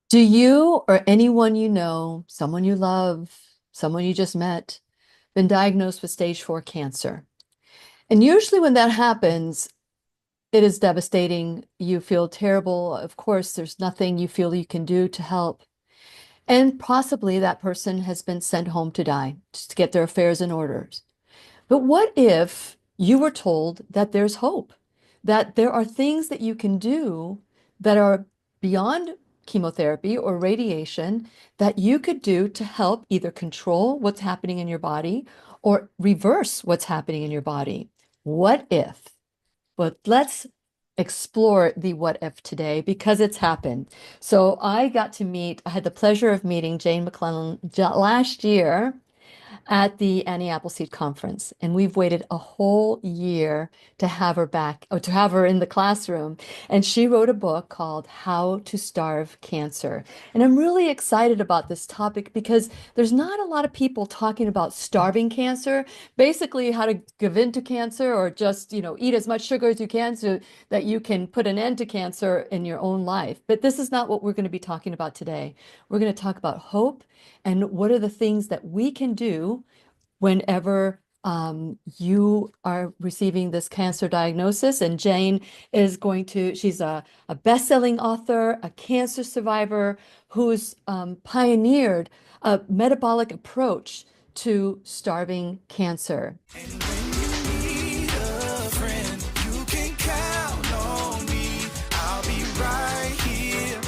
Do you or anyone you know, someone you love, someone you just met, been diagnosed with stage 4 cancer? And usually when that happens, it is devastating. You feel terrible. Of course, there's nothing you feel you can do to help. And possibly that person has been sent home to die, just to get their affairs in order. But what if you were told that there's hope, that there are things that you can do that are beyond chemotherapy or radiation that you could do to help either control what's happening in your body or reverse what's happening in your body? What if? But let's explore the what if today because it's happened. So I had the pleasure of meeting Jane McLelland last year at the Annie Appleseed conference, and we've waited a whole year to have her back, or to have her in the classroom. And she wrote a book called How to Starve Cancer. And I'm really excited about this topic because there's not a lot of people talking about starving cancer, basically how to give in to cancer or just, eat as much sugar as you can so that you can put an end to cancer in your own life. But this is not what we're going to be talking about today. We're going to talk about hope and what are the things that we can do whenever you are receiving this cancer diagnosis. And Jane is she's a best-selling author, a cancer survivor who's pioneered a metabolic approach to starving cancer. And when you need a friend, you can count on me. I'll be right here,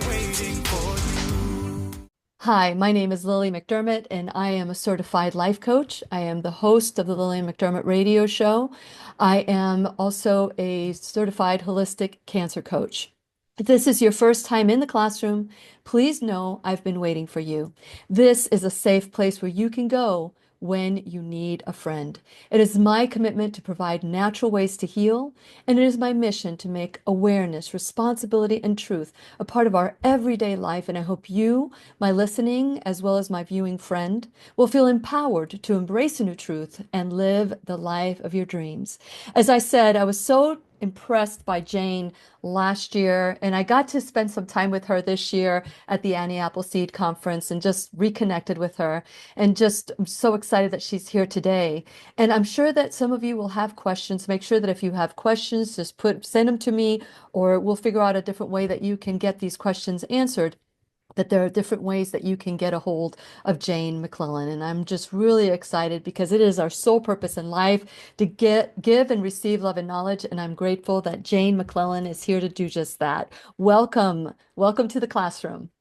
waiting for you. Hi, my name is Lily McDermott, and I am a certified life coach. I am the host of the Lillian McDermott radio show. I am also a certified holistic cancer coach. If this is your first time in the classroom, please know I've been waiting for you. This is a safe place where you can go when you need a friend. It is my commitment to provide natural ways to heal, and it is my mission to make awareness, responsibility, and truth a part of our everyday life. And I hope you, my listening, as well as my viewing friend, will feel empowered to embrace a new truth and live the life of your dreams. As I said, I was so impressed by Jane last year, and I got to spend some time with her this year at the Annie Appleseed conference and just reconnected with her. And just I'm so excited that she's here today. And I'm sure that some of you will have questions. Make sure that if you have questions, just send them to me, or we'll figure out a different way that you can get these questions answered. That there are different ways that you can get a hold of Jane McLelland. And I'm just really excited because it is our sole purpose in life to give and receive love and knowledge. And I'm grateful that Jane McLelland is here to do just that. Welcome. Welcome to the classroom.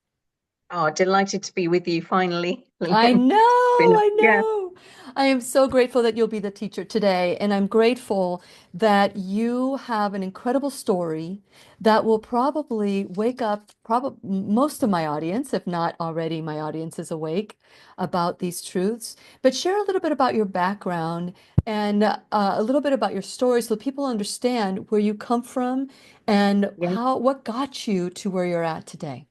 Oh, delighted to be with you finally, I Lillian. know, I Yeah, know. I am so grateful that you'll be the teacher today. And I'm grateful that you have an incredible story that will probably wake up probably most of my audience, if not already my audience is awake about these truths. But share a little bit about your background and a little bit about your story so people understand where you come from and yeah, what got you to where you're at today.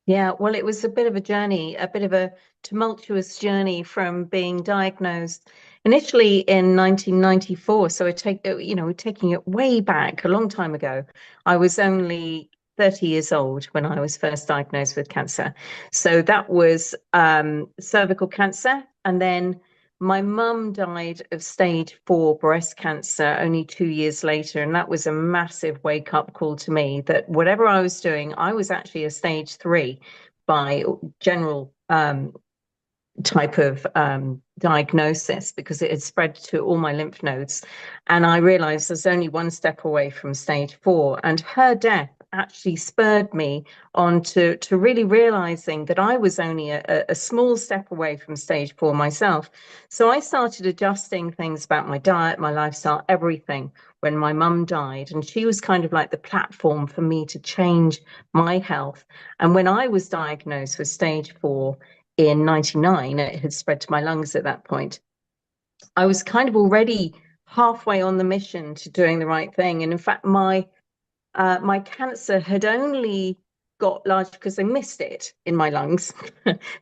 yeah. Well, it was a bit of a journey, a bit of a tumultuous journey from being diagnosed initially in 1994. So we're taking it way back a long time ago. I was only 30 years old when I was first diagnosed with cancer. So that was cervical cancer, and then my mum died of stage 4 breast cancer only 2 years later. And that was a massive wake up call to me that whatever I was doing, I was actually a stage 3 by general type of diagnosis because it had spread to all my lymph nodes. And I realized I was only one step away from stage 4. And her death actually spurred me on to really realizing that I was only a small step away from stage 4 myself. So I started adjusting things about my diet, my lifestyle, everything when my mum died. And she was kind of like the platform for me to change my health. And when I was diagnosed with stage 4, in 99, it had spread to my lungs at that point. I was kind of already halfway on the mission to doing the right thing. And in fact, my cancer had only got large because they missed it in my lungs.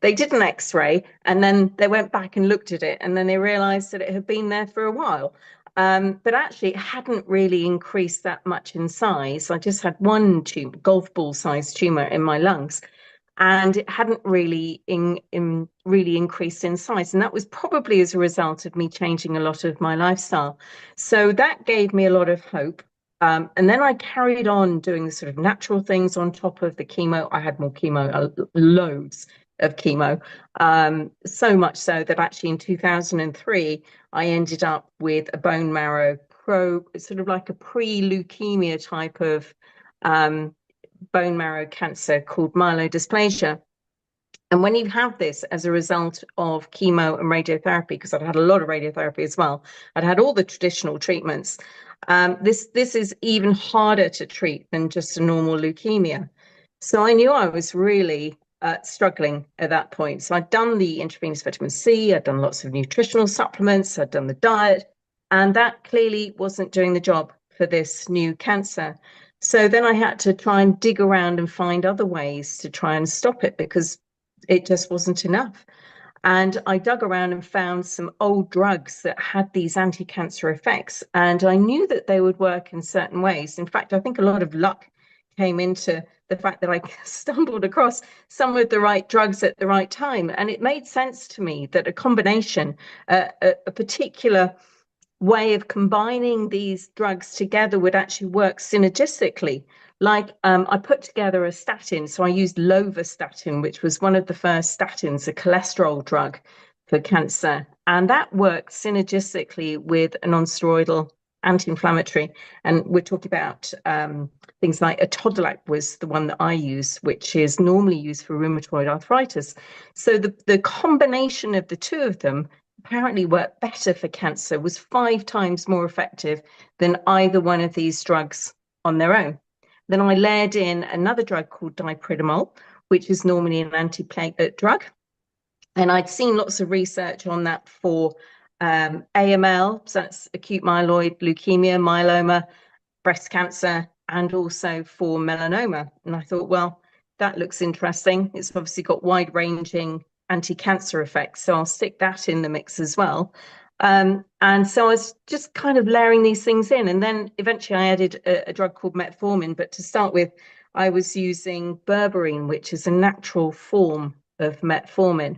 They did an X-ray and then they went back and looked at it, and then they realized that it had been there for a while. But actually, it hadn't really increased that much in size. I just had one tumor, golf ball sized tumor in my lungs, and it hadn't really really increased in size. And that was probably as a result of me changing a lot of my lifestyle. So that gave me a lot of hope. And then I carried on doing the sort of natural things on top of the chemo. I had more chemo, loads of chemo, so much so that actually in 2003, I ended up with a bone marrow sort of like a pre-leukemia type of bone marrow cancer called myelodysplasia. And when you have this as a result of chemo and radiotherapy, because I'd had a lot of radiotherapy as well, I'd had all the traditional treatments. This is even harder to treat than just a normal leukemia. So I knew I was really struggling at that point. So I'd done the intravenous vitamin C, I'd done lots of nutritional supplements, I'd done the diet, and that clearly wasn't doing the job for this new cancer. So then I had to try and dig around and find other ways to try and stop it because it just wasn't enough. And I dug around and found some old drugs that had these anti-cancer effects. And I knew that they would work in certain ways. In fact, I think a lot of luck came into the fact that I stumbled across some of the right drugs at the right time. And it made sense to me that a combination, a particular way of combining these drugs together would actually work synergistically. Like I put together a statin, so I used lovastatin, which was one of the first statins, a cholesterol drug for cancer, and that worked synergistically with a non-steroidal anti-inflammatory. And we're talking about things like atodolac was the one that I use, which is normally used for rheumatoid arthritis. So the combination of the two of them apparently worked better for cancer, was 5 times more effective than either one of these drugs on their own. Then I layered in another drug called dipridamol, which is normally an antiplatelet drug. And I'd seen lots of research on that for AML, so that's acute myeloid leukemia, myeloma, breast cancer, and also for melanoma. And I thought, well, that looks interesting. It's obviously got wide-ranging anti-cancer effects, so I'll stick that in the mix as well. And so I was just kind of layering these things in, and then eventually I added a drug called metformin. But to start with, I was using berberine, which is a natural form of metformin.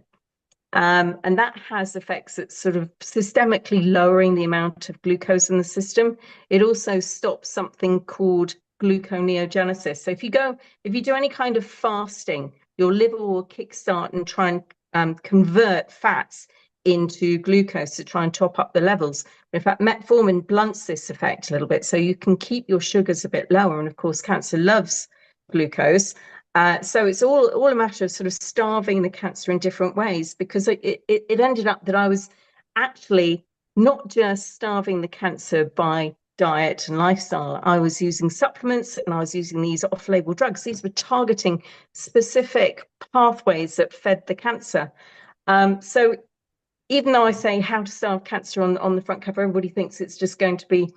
And that has effects at sort of systemically lowering the amount of glucose in the system. It also stops something called gluconeogenesis. So if you do any kind of fasting, your liver will kickstart and try and convert fats into glucose to try and top up the levels. In fact, metformin blunts this effect a little bit, so you can keep your sugars a bit lower. And of course, cancer loves glucose. So it's all a matter of sort of starving the cancer in different ways, because it ended up that I was actually not just starving the cancer by diet and lifestyle. I was using supplements and I was using these off-label drugs. These were targeting specific pathways that fed the cancer. So even though I say how to starve cancer on the front cover, everybody thinks it's just going to be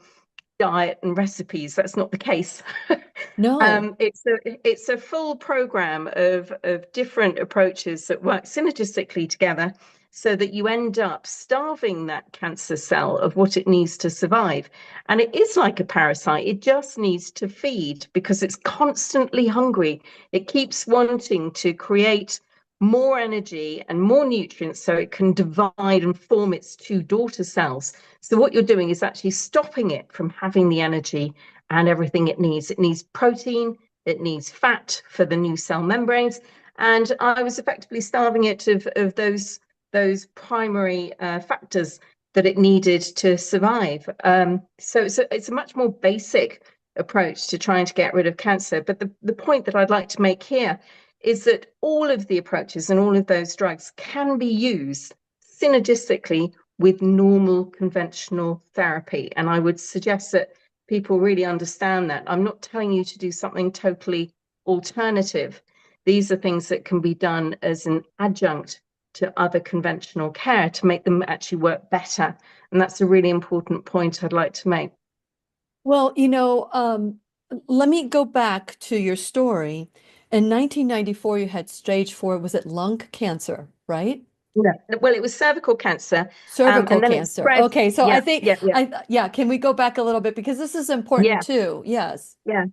diet and recipes. That's not the case. No. It's a full program of different approaches that work synergistically together so that you end up starving that cancer cell of what it needs to survive. And it is like a parasite. It just needs to feed because it's constantly hungry. It keeps wanting to create more energy and more nutrients so it can divide and form its 2 daughter cells. So what you're doing is actually stopping it from having the energy and everything it needs. It needs protein, it needs fat for the new cell membranes. And I was effectively starving it of those primary factors that it needed to survive. So it's a much more basic approach to trying to get rid of cancer. But the point that I'd like to make here is that all of the approaches and all of those drugs can be used synergistically with normal conventional therapy. And I would suggest that people really understand that. I'm not telling you to do something totally alternative. These are things that can be done as an adjunct to other conventional care to make them actually work better. And that's a really important point I'd like to make. Well, let me go back to your story. In 1994, you had stage 4, was it lung cancer, right? No, well, it was cervical cancer, Cervical and then it cancer. spread. Okay, so I Yeah, think yeah, yeah, yeah, can we go back a little bit because this is important yeah, too. Yes. yeah.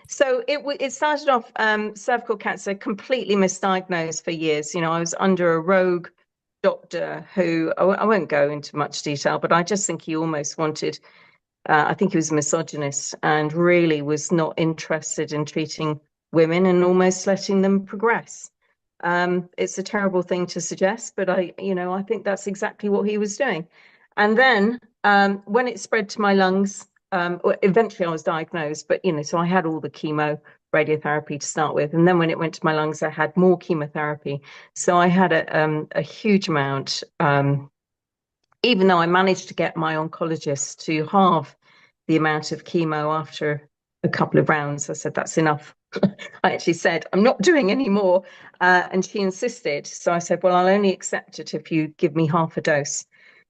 So it started off cervical cancer, completely misdiagnosed for years. You know, I was under a rogue doctor who I won't go into much detail, but I just think he almost wanted. I think he was a misogynist and really was not interested in treating women and almost letting them progress. It's a terrible thing to suggest, but I think that's exactly what he was doing. And then when it spread to my lungs, eventually I was diagnosed, but so I had all the chemo, radiotherapy to start with, and then when it went to my lungs, I had more chemotherapy. So I had a huge amount. Even though I managed to get my oncologist to halve the amount of chemo after a couple of rounds, I said, that's enough. I actually said, I'm not doing any more. And she insisted. So I said, well, I'll only accept it if you give me half a dose.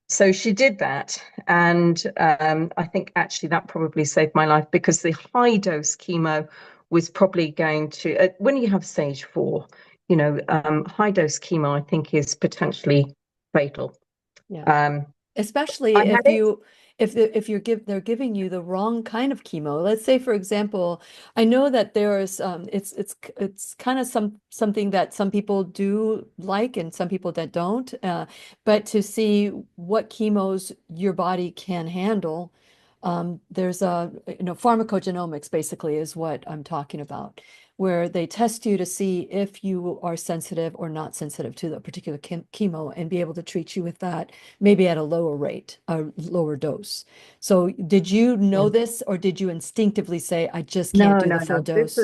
So she did that. And I think actually that probably saved my life because the high dose chemo was probably going to, when you have stage 4, high dose chemo, I think is potentially fatal. Yeah. Um, Especially I had if it. you if they're giving you the wrong kind of chemo. Let's say, for example, I know that there's it's kind of something that some people do like and some people that don't. But to see what chemos your body can handle, there's pharmacogenomics basically is what I'm talking about, where they test you to see if you are sensitive or not sensitive to the particular chemo and be able to treat you with that maybe at a lower rate, a lower dose. So did you Yeah. know this or did you instinctively say, I just can't No, do no, the full no. dose?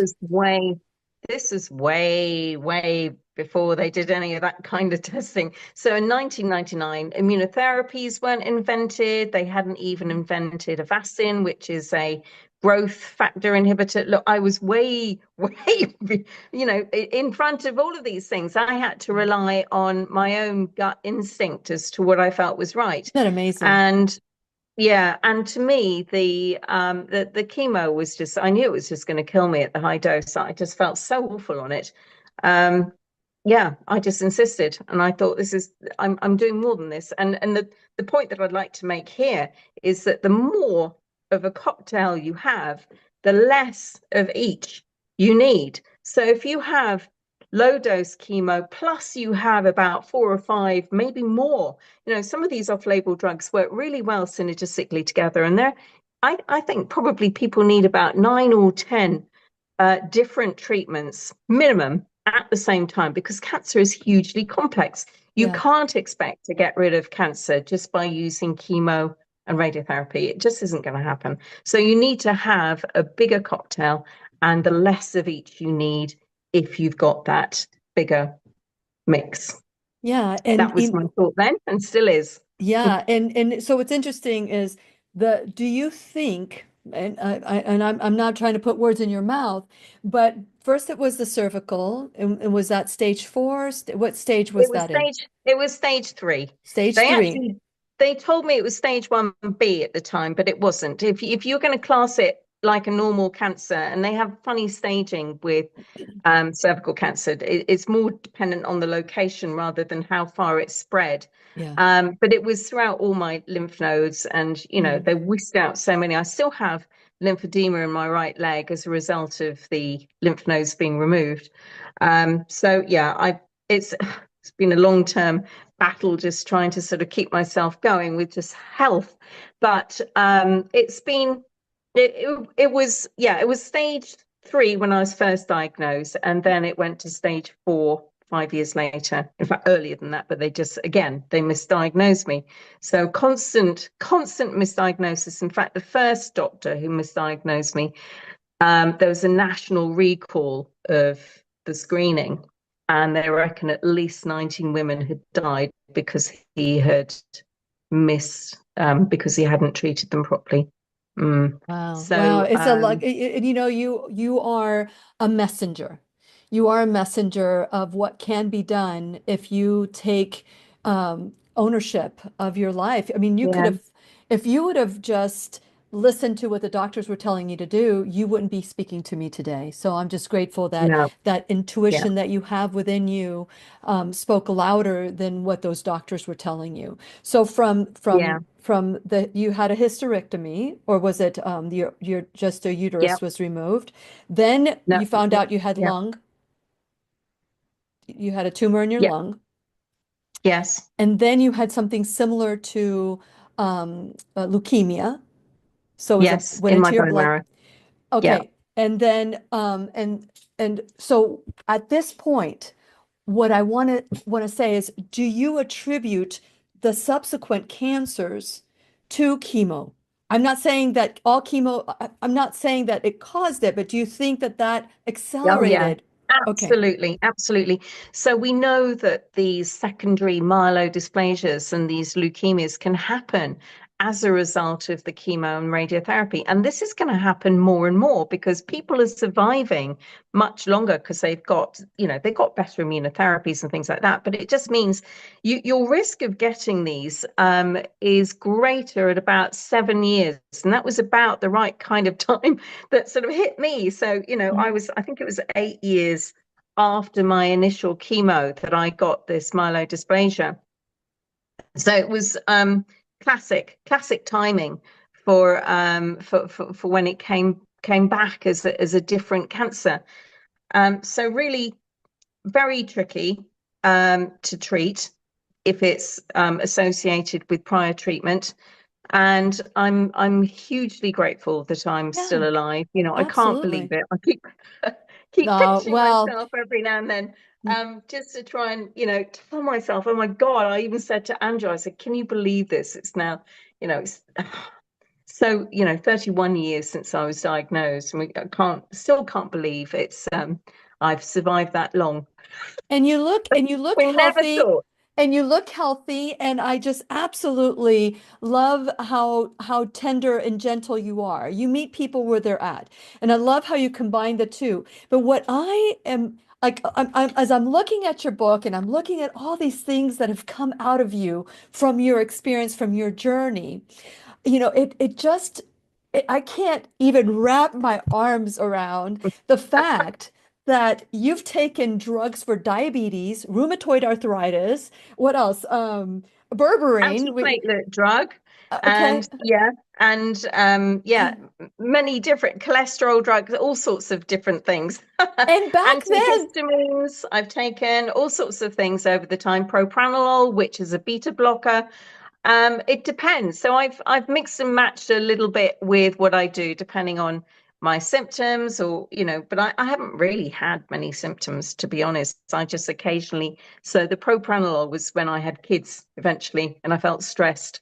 This is way, way before they did any of that kind of testing. So in 1999, immunotherapies weren't invented. They hadn't even invented Avastin, which is a growth factor inhibitor. Look, I was way, way, in front of all of these things. I had to rely on my own gut instinct as to what I felt was right. Isn't that amazing? And yeah, and to me, the chemo was just, I knew it was just going to kill me at the high dose. I just felt so awful on it. Um, yeah, I just insisted, and I thought I'm doing more than this. And the point that I'd like to make here is that the more of a cocktail you have, the less of each you need. So if you have low dose chemo plus you have about 4 or 5, maybe more, some of these off-label drugs work really well synergistically together, and I think probably people need about 9 or 10 different treatments minimum at the same time because cancer is hugely complex. You Yeah. can't expect to get rid of cancer just by using chemo and radiotherapy. It just isn't going to happen. So you need to have a bigger cocktail, and the less of each you need if you've got that bigger mix. Yeah. And That was my thought then, and still is. yeah, and so what's interesting is do you think, and I'm not trying to put words in your mouth, but first it was the cervical, and was that stage 4? What stage was that in? It was stage 3. Stage They 3. actually they told me it was stage 1B at the time, but it wasn't. If you're going to class it like a normal cancer, and they have funny staging with cervical cancer, it's more dependent on the location rather than how far it's spread. Yeah. But it was throughout all my lymph nodes, and Mm. they whisked out so many. I still have lymphedema in my right leg as a result of the lymph nodes being removed. So yeah, it's been a long-term battle just trying to sort of keep myself going with just health. But it was stage 3 when I was first diagnosed, and then it went to stage 4 5 years later. In fact, earlier than that, but they misdiagnosed me. So constant misdiagnosis. In fact, the first doctor who misdiagnosed me, there was a national recall of the screening, and they reckon at least 19 women had died because he had missed, because he hadn't treated them properly. Wow. Wow. So, It's a luck. And you are a messenger. You are a messenger of what can be done if you take ownership of your life. I mean, you could yeah, have, if you would have just listened to what the doctors were telling you to do, you wouldn't be speaking to me today. So I'm just grateful that No. that Yeah. intuition that you have within you spoke louder than what those doctors were telling you. So Yeah. from the you had a hysterectomy, or was it your just a Yeah. uterus was removed? Then No. you found out you had Yeah. you had a tumor in your Yeah. lung, Yes. and then you had something similar to leukemia. So it was a Yes. went In my into your bone blood. marrow. Yeah. Okay. And then and so at this point, what I want to say is, do you attribute the subsequent cancers to chemo? I'm not saying that all chemo, I'm not saying that it caused it, but do you think that that Oh, yeah. accelerated? Okay. Absolutely. Absolutely. So we know that these secondary myelodysplasias and these leukemias can happen as a result of the chemo and radiotherapy. And this is going to happen more and more because people are surviving much longer because they've got, they've got better immunotherapies and things like that. But it just means your risk of getting these is greater at about 7 years. And that was about the right kind of time that sort of hit me. So, Mhm. I think it was 8 years after my initial chemo that I got this myelodysplasia. So it was classic timing for when it came back as a different cancer. So really very tricky to treat if it's associated with prior treatment. And I'm hugely grateful that I'm Yeah, still alive. I can't believe absolutely. it. I keep keep pinching Well, myself every now and then, just to try and, tell myself, oh my God, I even said to Andrew, I said, can you believe this? It's now, it's so, 31 years since I was diagnosed, and I still can't believe it's I've survived that long. and you look We never healthy, thought. and I just absolutely love how tender and gentle you are. You meet people where they're at, and I love how you combine the two. But what I am like, as I'm looking at your book and I'm looking at all these things that have come out of you from your experience, from your journey, it just I can't even wrap my arms around the fact that you've taken drugs for diabetes, rheumatoid arthritis, what else? Berberine. Antiplatelet drug, Okay. and yeah, and yeah, many different cholesterol drugs, all sorts of different things. And back then, Antihistamines, I've taken all sorts of things over the time. Propranolol, which is a beta blocker. It depends. So I've mixed and matched a little bit with what I do, depending on my symptoms, or but I haven't really had many symptoms, to be honest. I just occasionally. So the propranolol was when I had kids eventually, and I felt stressed.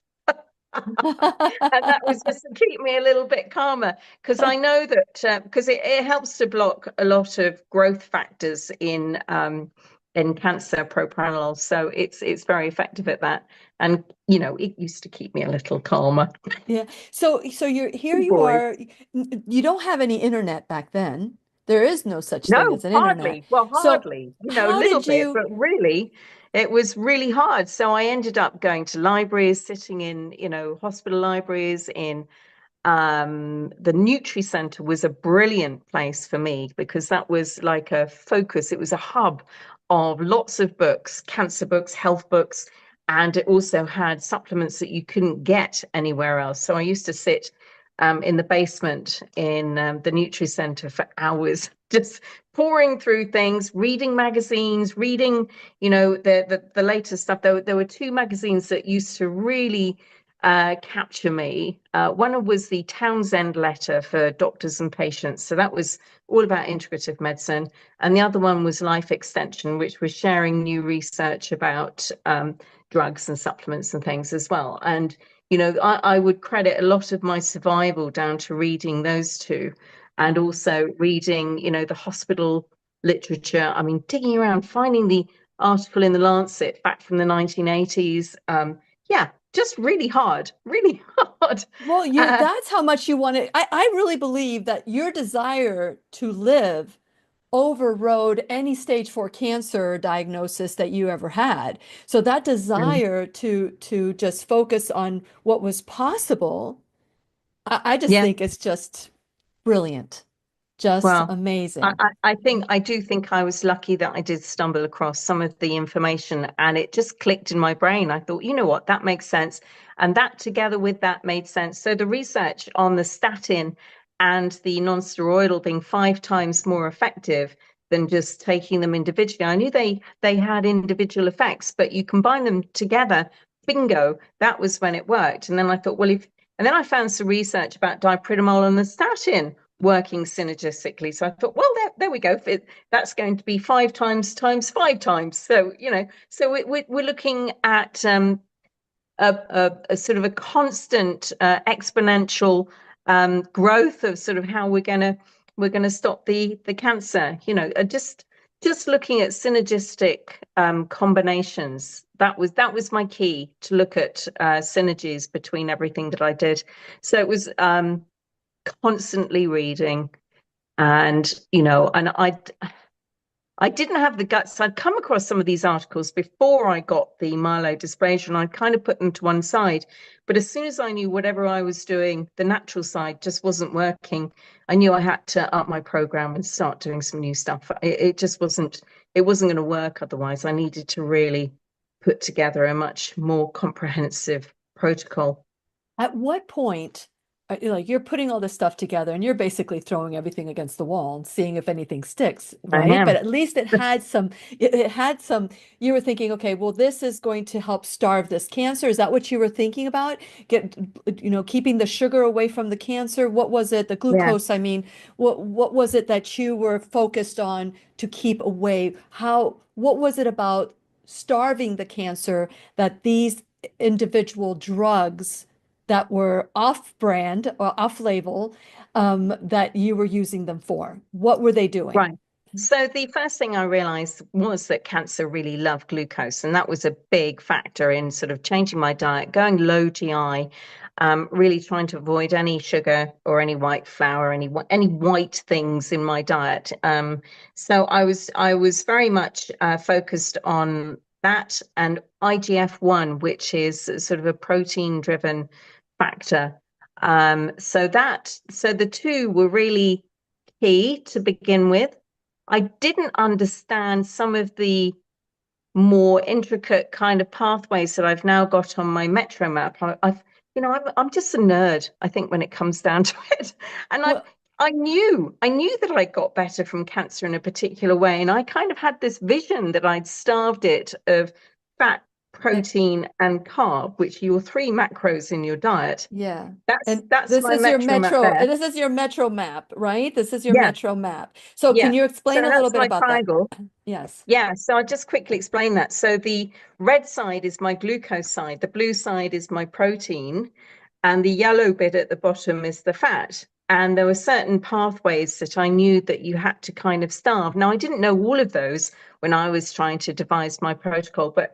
And that was just to keep me a little bit calmer, because I know that because it helps to block a lot of growth factors in cancer, propranolol. So it's very effective at that. And it used to keep me a little calmer. yeah. So you're here Good you boy. are. You don't have any internet back then. There is no such thing No, as an internet. hardly. Well, So hardly, a how little did bit, you but really, it was really hard. So I ended up going to libraries, sitting in, hospital libraries, in the Nutri Center was a brilliant place for me because that was like a focus. It was a hub of lots of books, cancer books, health books, and it also had supplements that you couldn't get anywhere else. So I used to sit in the basement in the Nutri Center for hours, just pouring through things, reading magazines, reading, the latest stuff. There were two magazines that used to really capture me. One was the Townsend letter for doctors and patients. So that was all about integrative medicine. And the other one was Life Extension, which was sharing new research about drugs and supplements and things as well. And, I would credit a lot of my survival down to reading those two, and also reading, the hospital literature. I mean, digging around, finding the article in the Lancet back from the 1980s. Yeah, just really hard. Well, Uh, that's how much you want it. I really believe that your desire to live overrode any stage 4 cancer diagnosis that you ever had. So that mm, desire to just focus on what was possible, I just Yeah. think it's just brilliant, just Well, amazing. I do think I was lucky that I did stumble across some of the information and it just clicked in my brain. I thought, you know what, that makes sense. And that together with that made sense. So the research on the statin and the non-steroidal being 5 times more effective than just taking them individually. I knew they had individual effects, but you combine them together, bingo, that was when it worked. And then I thought, well, if and then I found some research about dipridamol and the statin working synergistically. So I thought, well, there we go. That's going to be 5 times times 5 times. So, so we're looking at a sort of a constant exponential growth of sort of how we're going to stop the cancer. Just looking at synergistic combinations. That was my key, to look at synergies between everything that I did. So it was constantly reading, and I didn't have the guts. I'd come across some of these articles before I got the myelodysplasia, and I'd kind of put them to one side. But as soon as I knew whatever I was doing, the natural side just wasn't working, I knew I had to up my program and start doing some new stuff. It just wasn't. It wasn't going to work otherwise. I needed to really put together a much more comprehensive protocol. At what point, like you're putting all this stuff together and you're basically throwing everything against the wall and seeing if anything sticks, I right? But am. at least it had some, you were thinking, okay, well, this is going to help starve this cancer. Is that what you were thinking about? Keeping the sugar away from the cancer. What was it? The Yeah. glucose, I mean, what was it that you were focused on to keep away? What was it about starving the cancer that these individual drugs that were off-brand or off-label, that you were using them for? What were they doing? Right. So the first thing I realized was that cancer really loved glucose, and that was a big factor in sort of changing my diet, going low GI, really trying to avoid any sugar or any white flour, any white things in my diet. So I was very much focused on that and IGF-1, which is sort of a protein-driven factor. So the two were really key to begin with. I didn't understand some of the more intricate kind of pathways that I've now got on my metro map. I'm just a nerd, I think, when it comes down to it. And Well, I knew that I got better from cancer in a particular way. And I kind of had this vision that I'd starved it of fat, and protein, and carb, which are your three macros in your diet. yeah. That's And that's this my is your metro map there. this is your metro map, right? This is your Yeah, metro map. So yeah. can you So explain a little that's bit my about that? triangle. Yes. Yeah, so I'll just quickly explain that. So the red side is my glucose side, the blue side is my protein, and the yellow bit at the bottom is the fat. And there were certain pathways that I knew that you had to kind of starve. Now, I didn't know all of those when I was trying to devise my protocol, but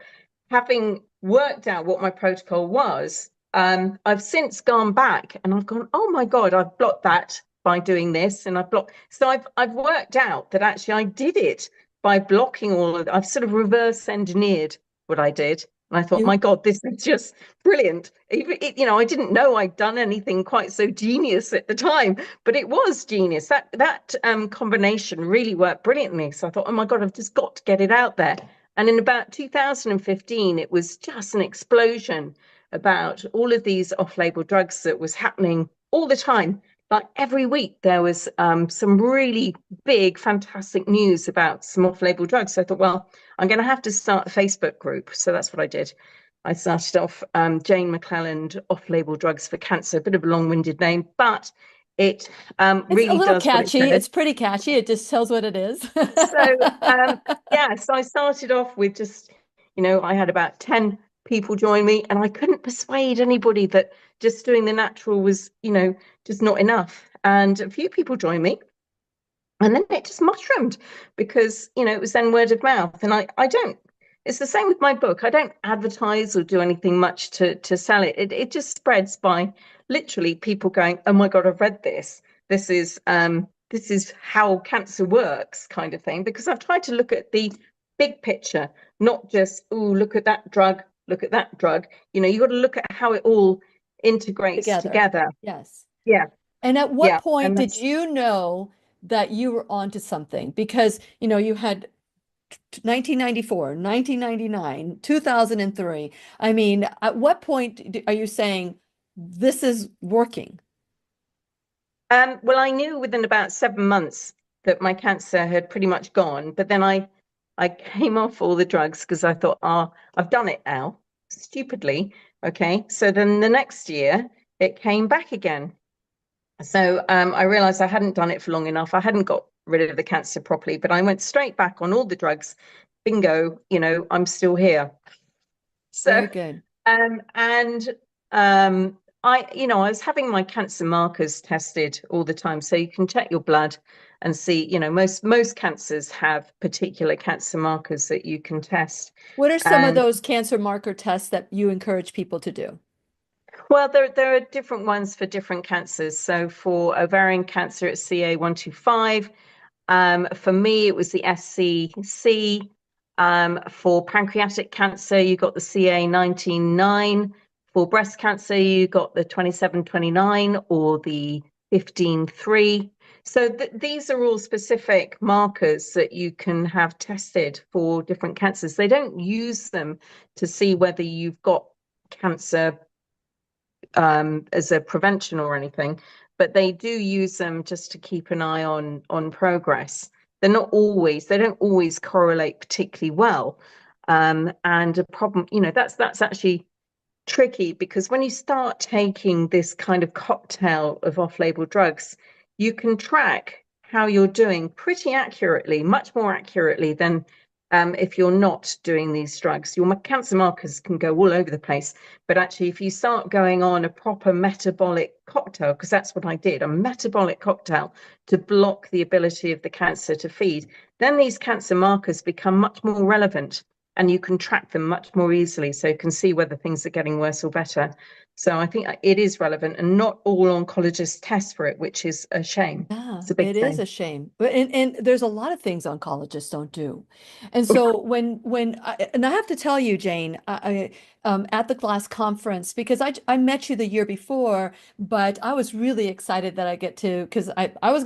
having worked out what my protocol was, I've since gone back and I've gone, oh my God, I've blocked that by doing this, and I've blocked. So I've worked out that actually I did it by blocking all of. I've sort of reverse engineered what I did, and I thought, You my God, this is just brilliant. I didn't know I'd done anything quite so genius at the time, but it was genius. That combination really worked brilliantly. So I thought, oh my God, I've just got to get it out there. And in about 2015, it was just an explosion about all of these off-label drugs that was happening all the time. Like every week, there was some really big, fantastic news about some off-label drugs. So I thought, well, I'm going to have to start a Facebook group. So that's what I did. I started off Jane McLelland, Off-Label Drugs for Cancer, a bit of a long-winded name, but it It's a really little does what it catchy. says. It's pretty catchy. It just tells what it is. So yeah, so I started off with just, I had about 10 people join me, and I couldn't persuade anybody that just doing the natural was, just not enough. And a few people joined me, and then it just mushroomed because, it was then word of mouth. And I don't, it's the same with my book. I don't advertise or do anything much to sell it. It just spreads by literally people going, oh my God, I've read this. This is how cancer works, kind of thing, because I've tried to look at the big picture, not just, oh, look at that drug, look at that drug. You got to look at how it all integrates Together. together. Yes. Yeah, And at what yeah, point and did that's you know that you were onto something? Because, you had 1994, 1999, 2003. I mean, at what point are you saying this is working? well, I knew within about 7 months that my cancer had pretty much gone, but then I came off all the drugs because I thought, oh, I've done it now, stupidly. Okay, so then the next year it came back again. So I realized I hadn't done it for long enough. I hadn't got rid of the cancer properly, but I went straight back on all the drugs. Bingo, I'm still here. So Very good. and I was having my cancer markers tested all the time, so you can check your blood and see. Most cancers have particular cancer markers that you can test. What are some of And those cancer marker tests that you encourage people to do? well, there are different ones for different cancers. So for ovarian cancer, it's CA125. For me, it was the SCC. For pancreatic cancer, you got the CA199. For breast cancer, you got the 2729 or the 153. So these are all specific markers that you can have tested for different cancers. They don't use them to see whether you've got cancer as a prevention or anything, but they do use them just to keep an eye on progress. They don't always correlate particularly well. And a problem, that's actually tricky because when you start taking this kind of cocktail of off-label drugs, you can track how you're doing pretty accurately, much more accurately than if you're not doing these drugs. Your cancer markers can go all over the place, but actually, if you start going on a proper metabolic cocktail, because that's what I did, a metabolic cocktail to block the ability of the cancer to feed, then these cancer markers become much more relevant and you can track them much more easily. So you can see whether things are getting worse or better. So I think it is relevant, and not all oncologists test for it, which is a shame. Yeah, It's a big it is shame. a shame. But and there's a lot of things oncologists don't do. And so and I have to tell you, Jane, at the glass conference, because I met you the year before, but I was really excited that I get to because I was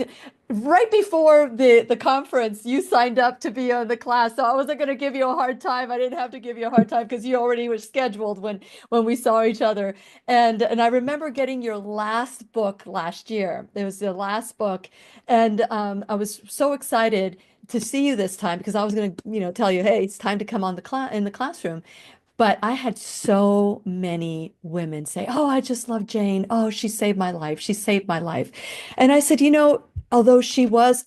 right before the conference, you signed up to be on the class. So I wasn't going to give you a hard time. I didn't have to give you a hard time because you already were scheduled when we saw each other. And I remember getting your last book last year. It was the last book, and I was so excited to see you this time because I was going to, tell you, hey, it's time to come on the class in the classroom. But I had so many women say, "Oh, I just love Jane. Oh, she saved my life. She saved my life." And I said, although she was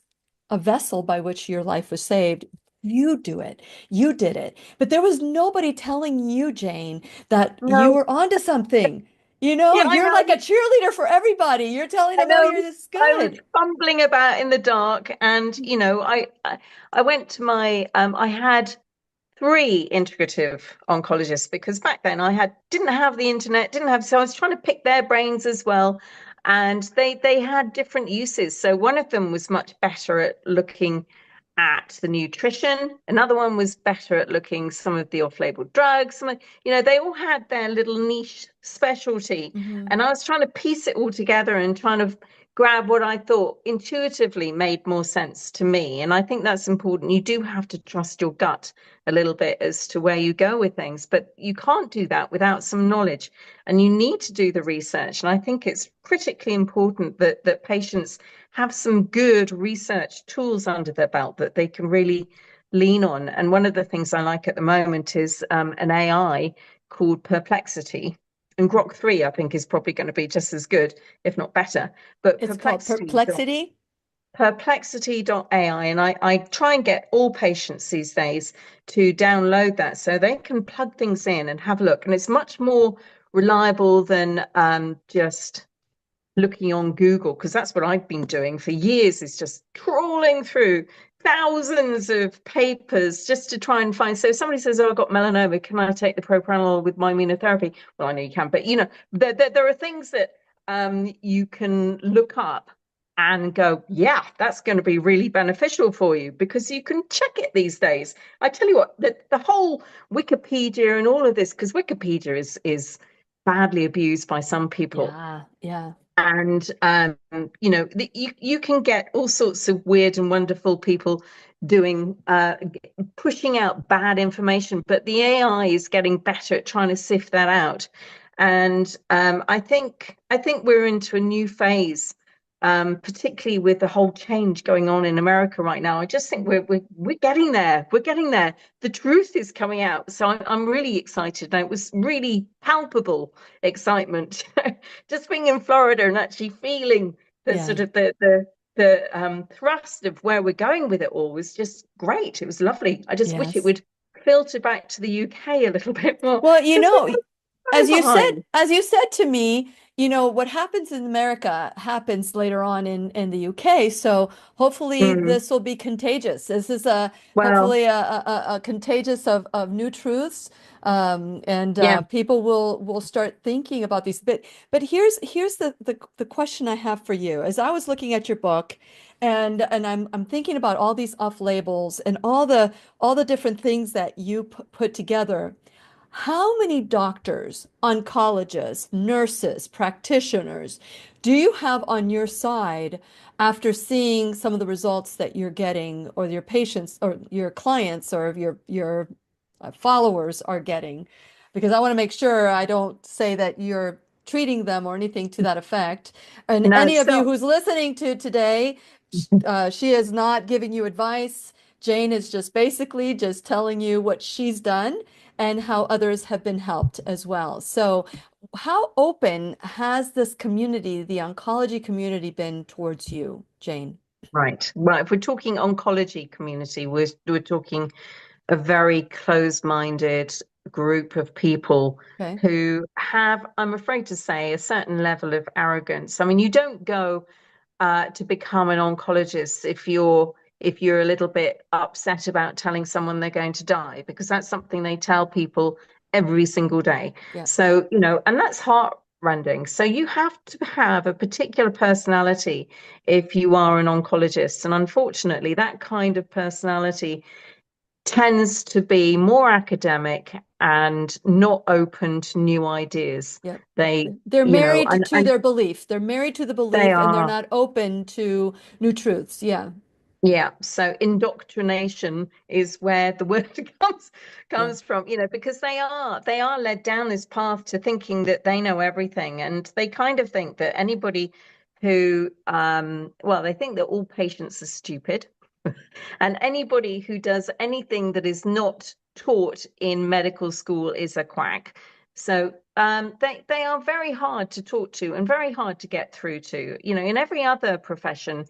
a vessel by which your life was saved, you do it. You did it. But there was nobody telling you, Jane, that you No, were onto something. yeah, I You're know. like a cheerleader for everybody. You're telling I them, "Oh, know. you're this I was good." fumbling about in the dark, and I went to my I had three integrative oncologists because back then I didn't have the internet, didn't have so I was trying to pick their brains as well. And they had different uses. So one of them was much better at looking at the nutrition. Another one was better at looking some of the off-label drugs. They all had their little niche specialty. Hmm. And I was trying to piece it all together and trying to grab what I thought intuitively made more sense to me. And I think that's important. You do have to trust your gut a little bit as to where you go with things, but you can't do that without some knowledge. And you need to do the research. And I think it's critically important that patients have some good research tools under their belt that they can really lean on. And one of the things I like at the moment is an AI called Perplexity. And Grok 3, I think, is probably going to be just as good, if not better. But It's called Perplexity. perplexity.ai, and I try and get all patients these days to download that so they can plug things in and have a look. And it's much more reliable than just looking on Google, because that's what I've been doing for years, is just trawling through thousands of papers just to try and find. So if somebody says, "Oh, I've got melanoma, can I take the propranolol with my immunotherapy?" Well, I know you can, but there are things that you can look up and go, yeah, that's going to be really beneficial for you, because you can check it these days. I tell you what, the whole Wikipedia and all of this, because Wikipedia is badly abused by some people. Yeah, yeah. And you can get all sorts of weird and wonderful people doing pushing out bad information, but the AI is getting better at trying to sift that out. And I think we're into a new phase, particularly with the whole change going on in America right now. I just think we're getting there. We're getting there. The truth is coming out. So I'm really excited. And it was really palpable excitement just being in Florida and actually feeling the Yeah. sort of the thrust of where we're going with it all was just great. It was lovely. I just wish it Yes. would filter back to the UK a little bit more Well, because we're as so behind. you said to me, what happens in America happens later on in the UK. So hopefully Mm, this will be contagious. This is a well, hopefully a contagious of new truths. And yeah, people will start thinking about these. But here's the question I have for you. As I was looking at your book and I'm thinking about all these off labels and all the different things that you put together. How many doctors, oncologists, nurses, practitioners do you have on your side after seeing some of the results that you're getting, or your patients, or your clients, or your followers are getting? Because I want to make sure I don't say that you're treating them or anything to that effect. And no, any of you so who's listening to today, she is not giving you advice. Jane is just basically just telling you what she's done and how others have been helped as well. So, how open has this community, the oncology community, been towards you, Jane? right. Well, if we're talking oncology community, we're talking a very close-minded group of people Okay. who have, I'm afraid to say, a certain level of arrogance. I mean, you don't go to become an oncologist if you're a little bit upset about telling someone they're going to die, because that's something they tell people every single day. Yeah. So, and that's heartrending. So you have to have a particular personality if you are an oncologist. And unfortunately, that kind of personality tends to be more academic and not open to new ideas. Yeah. They, They're married to and their belief. They're married to the they belief and they're are. not open to new truths. Yeah. Yeah, so indoctrination is where the word comes Yeah. comes from, because they are led down this path to thinking that they know everything, and they kind of think that anybody who well, they think that all patients are stupid, and anybody who does anything that is not taught in medical school is a quack. So they are very hard to talk to and very hard to get through to. In every other profession,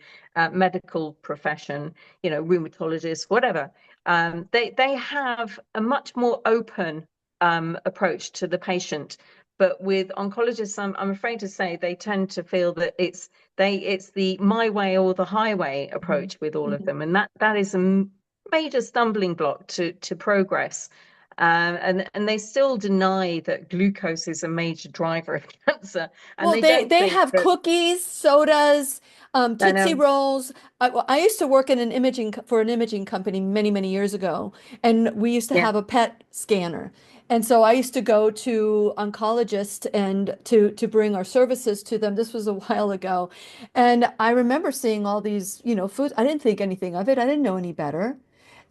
medical profession, rheumatologists, whatever, they have a much more open approach to the patient. But with oncologists, I'm afraid to say they tend to feel that it's the my way or the highway Mhm. approach with all of Mhm. them, and that is a major stumbling block to progress. And they still deny that glucose is a major driver of cancer, and Well, they they don't they think have that. cookies, sodas, I Tootsie know, Rolls. I used to work in for an imaging company many years ago, and we used to yeah, have a PET scanner. And so I used to go to oncologists and to bring our services to them. This was a while ago, and I remember seeing all these, foods. I didn't think anything of it. I didn't know any better.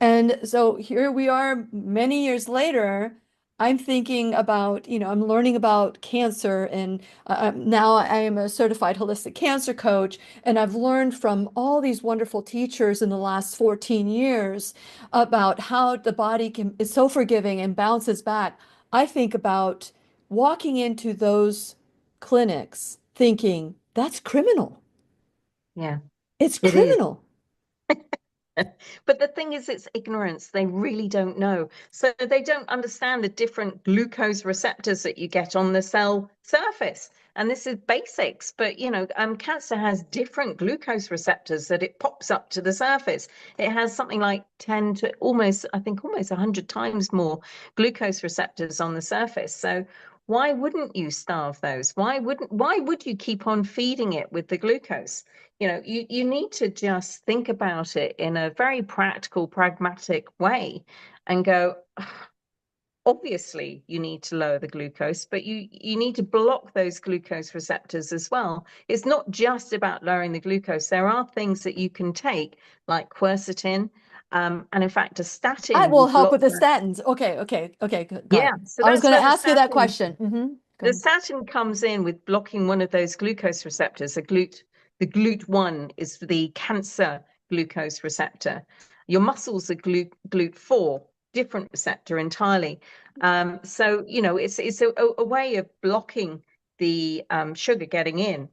And so here we are many years later. I'm thinking about, I'm learning about cancer, and now I am a certified holistic cancer coach, and I've learned from all these wonderful teachers in the last 14 years about how the body is so forgiving and bounces back. I think about walking into those clinics thinking, that's criminal. yeah, It's it is. criminal. But the thing is, it's ignorance. They really don't know. So they don't understand the different glucose receptors that you get on the cell surface. And this is basics, but cancer has different glucose receptors that it pops up to the surface. It has something like 10 to almost, I think, almost 100 times more glucose receptors on the surface. So why wouldn't you starve those? Why would you keep on feeding it with the glucose? You need to just think about it in a very practical, pragmatic way and go, obviously you need to lower the glucose, but you need to block those glucose receptors as well. It's not just about lowering the glucose. There are things that you can take, like quercetin, and in fact, a I statin will will help block with the that. statins. Okay, got Yeah, it. so I was that's going to where ask you that question. Go the ahead. statin comes in with blocking one of those glucose receptors. The GLUT1 is the cancer glucose receptor. Your muscles are GLUT4, different receptor entirely. So it's a way of blocking the sugar getting in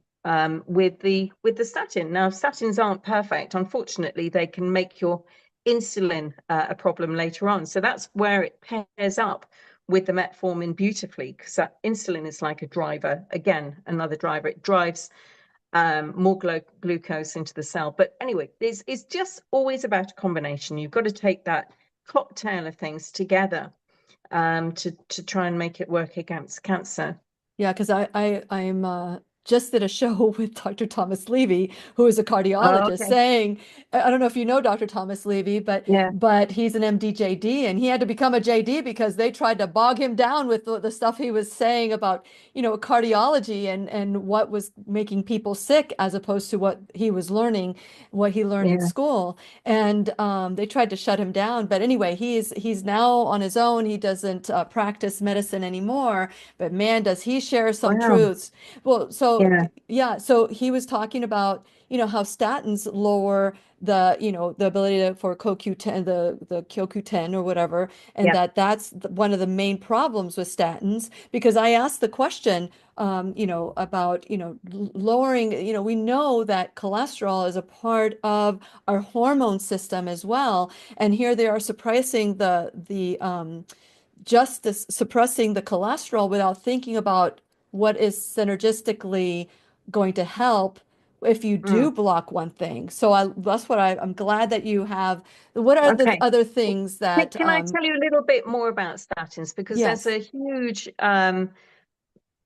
with the statin. Now, statins aren't perfect. Unfortunately, they can make your insulin a problem later on. So that's where it pairs up with the metformin beautifully, because that insulin is like a driver. Again, another driver. It drives more glucose into the cell. But anyway, it's just always about a combination. You've got to take that cocktail of things together to try and make it work against cancer. Yeah, because I'm just did a show with Dr. Thomas Levy, who is a Oh, cardiologist, okay. saying, I don't know if you know Dr. Thomas Levy, Yeah, but he's an MD-JD, and he had to become a JD because they tried to bog him down with the stuff he was saying about, cardiology and what was making people sick as opposed to what he was learning, what he learned in yeah. school. And they tried to shut him down. But anyway, he's now on his own. He doesn't practice medicine anymore. But man, does he share some Wow. truths. Well, so Yeah, yeah, so he was talking about, how statins lower the ability for CoQ10, the CoQ10 or whatever, and yeah. that's one of the main problems with statins. Because I asked the question, about, lowering, we know that cholesterol is a part of our hormone system as well. And here they are suppressing suppressing the cholesterol without thinking about what is synergistically going to help if you Mm. do block one thing. So that's what I'm glad that you have. What are the Okay. other things that, Can I tell you a little bit more about statins? Because there's yes, a huge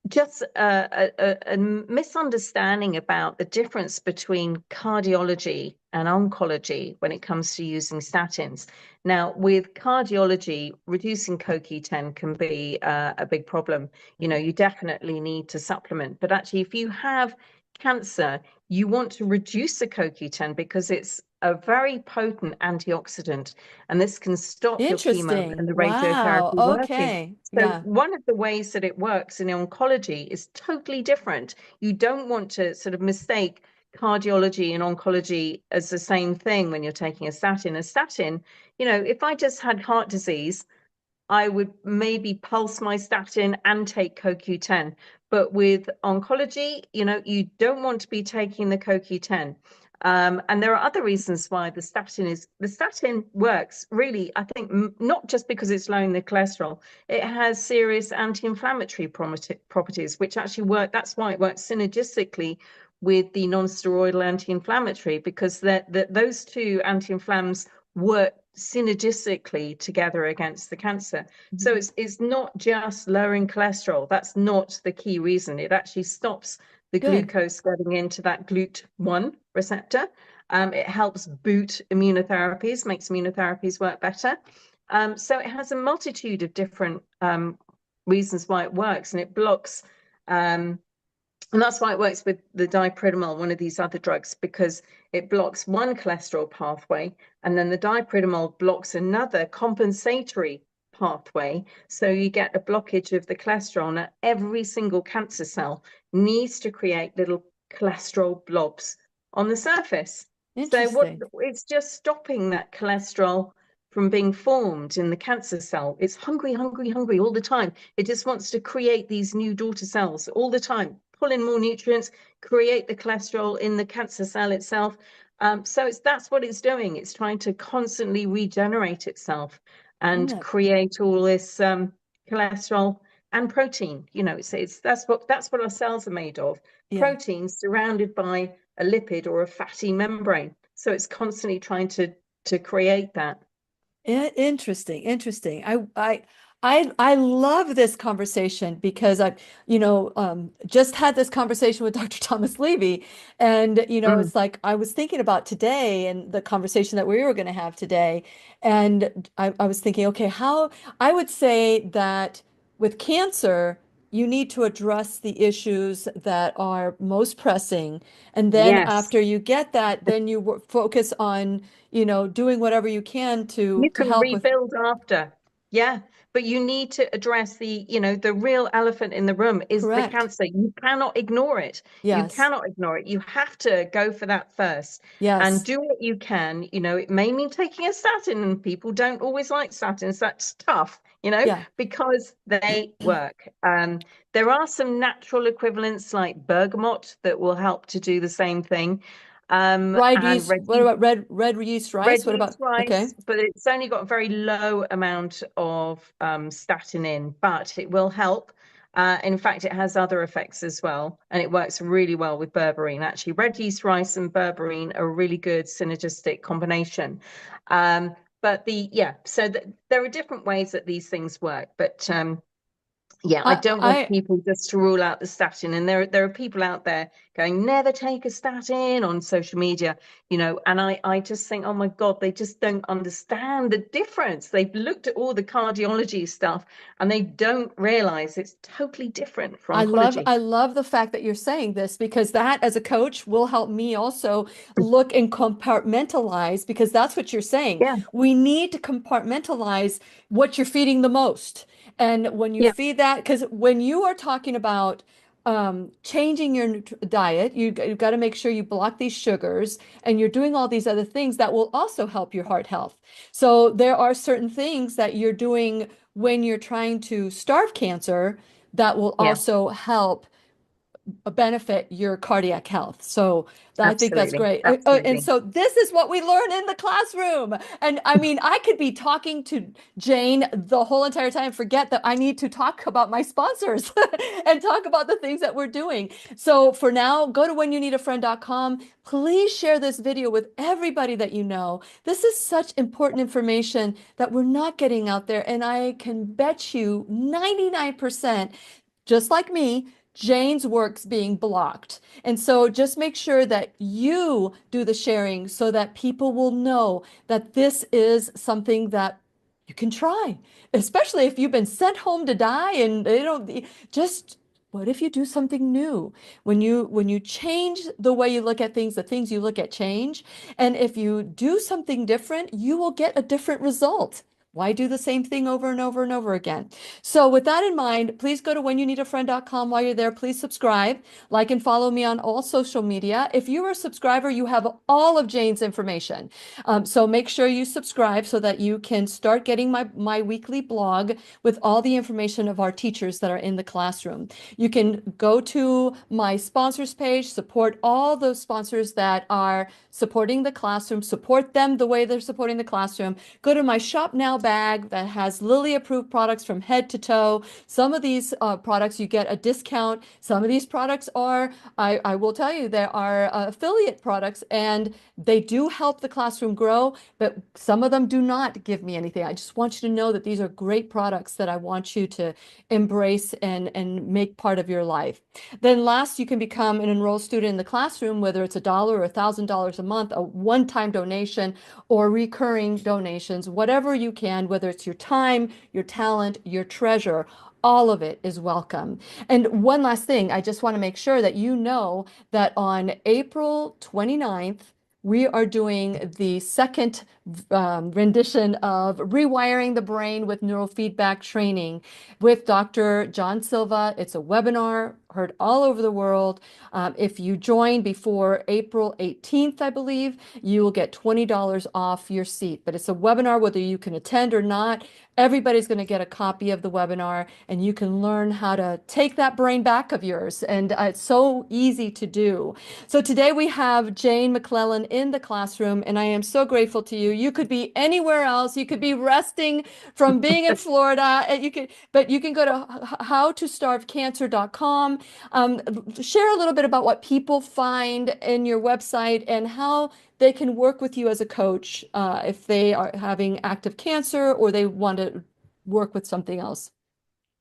just a misunderstanding about the difference between cardiology and oncology when it comes to using statins. Now, with cardiology, reducing CoQ10 can be a big problem. You definitely need to supplement. But actually, if you have cancer, you want to reduce the CoQ10 because it's a very potent antioxidant, and this can stop your chemo and interesting. the Wow. radiotherapy working. Okay. So Yeah. one of the ways that it works in oncology is totally different. You don't want to sort of mistake cardiology and oncology as the same thing when you're taking a statin. A statin, if I just had heart disease, I would maybe pulse my statin and take CoQ10. But with oncology, you don't want to be taking the CoQ10. And there are other reasons why the statin works really, I think, not just because it's lowering the cholesterol. It has serious anti-inflammatory properties, which actually work. That's why it works synergistically with the non-steroidal anti-inflammatory, because those two anti-inflams work synergistically together against the cancer. So it's not just lowering cholesterol. That's not the key reason. It actually stops the Good. glucose getting into that GLUT1 receptor. It helps boot immunotherapies, makes immunotherapies work better. So it has a multitude of different reasons why it works, and it blocks and that's why it works with the dipridamol, one of these other drugs, because it blocks one cholesterol pathway, and then the dipridamol blocks another compensatory pathway. So you get a blockage of the cholesterol. Now, every single cancer cell needs to create little cholesterol blobs on the surface. So Interesting. it's just stopping that cholesterol from being formed in the cancer cell. It's hungry, hungry, hungry all the time. It just wants to create these new daughter cells all the time, pull in more nutrients, create the cholesterol in the cancer cell itself. So that's what it's doing. It's trying to constantly regenerate itself Isn't and that? create all this cholesterol and protein. That's what our cells are made of. Yeah. Protein surrounded by a lipid or a fatty membrane. So it's constantly trying to create that. Interesting. I love this conversation because just had this conversation with Dr. Thomas Levy, and Mm, it's like I was thinking about today and the conversation that we were going to have today, and I was thinking, okay, how I would say that with cancer, you need to address the issues that are most pressing, and then yes. after you get that, then you focus on, doing whatever you can You to can help with. rebuild after. Yeah. But you need to address the real elephant in the room is the Correct. cancer. You cannot ignore it. You Yes. cannot ignore it. You have to go for that first and Yes. do what you can. It may mean taking a statin, and people don't always like statins. That's tough, Yeah. because they work. There are some natural equivalents like bergamot that will help to do the same thing. Dried And yeast. What about red yeast red rice? What yeast about, okay. rice, but it's only got a very low amount of statin in, but it will help. In fact, it has other effects as well, and it works really well with berberine. Actually, red yeast rice and berberine are a really good synergistic combination. But so there are different ways that these things work, but yeah, I I don't want I people just to rule out the statin. And there are people out there going, never take a statin on social media, and I just think, oh my God, they just don't understand the difference. They've looked at all the cardiology stuff and they don't realize it's totally different for I love oncology. I love the fact that you're saying this because that as a coach will help me also look and compartmentalize because that's what you're saying. Yeah, We need to compartmentalize what you're feeding the most. And when you yeah, feed that, because when you are talking about changing your diet, you've got to make sure you block these sugars and you're doing all these other things that will also help your heart health. So there are certain things that you're doing when you're trying to starve cancer that will yeah, also help benefit your cardiac health. So I think that's absolutely. great. And Absolutely. so this is what we learn in the classroom. And I mean, I could be talking to Jane the whole entire time, forget that I need to talk about my sponsors and talk about the things that we're doing. So for now, go to whenyouneedafriend.com. Please share this video with everybody that you know. This is such important information that we're not getting out there. And I can bet you 99%, just like me, Jane's work's being blocked. And so just make sure that you do the sharing so that people will know that this is something that you can try, especially if you've been sent home to die and they don't just what if you do something new? When you change the way you look at things, the things you look at change. And if you do something different, you will get a different result. Why do the same thing over and over and over again? So with that in mind, please go to whenyouneedafriend.com. While you're there, please subscribe, like and follow me on all social media. If you're a subscriber, you have all of Jane's information. So make sure you subscribe so that you can start getting my weekly blog with all the information of our teachers that are in the classroom. You can go to my sponsors page, support all those sponsors that are supporting the classroom, support them the way they're supporting the classroom. Go to my Shop Now bag that has Lilly approved products from head to toe. Some of these products you get a discount. Some of these products are, I will tell you, there are affiliate products and they do help the classroom grow, but some of them do not give me anything. I just want you to know that these are great products that I want you to embrace and make part of your life. Then last, you can become an enrolled student in the classroom, whether it's $1 or $1,000 a month, a one-time donation or recurring donations, whatever you can, whether it's your time, your talent, your treasure, all of it is welcome. And one last thing, I just want to make sure that you know that on April 29th, we are doing the second rendition of Rewiring the Brain with Neurofeedback training with Dr. John Silva. It's a webinar heard all over the world. If you join before April 18th, I believe, you will get $20 off your seat. But it's a webinar, whether you can attend or not. Everybody's going to get a copy of the webinar and you can learn how to take that brain back of yours. And it's so easy to do. So today we have Jane McLelland in the classroom, and I am so grateful to you. You could be anywhere else. You could be resting from being in Florida. And but you can go to howtostarvecancer.com. Share a little bit about what people find in your website and how they can work with you as a coach if they are having active cancer or they want to work with something else.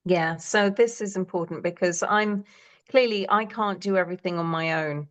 Yeah, so this is important because I can't do everything on my own.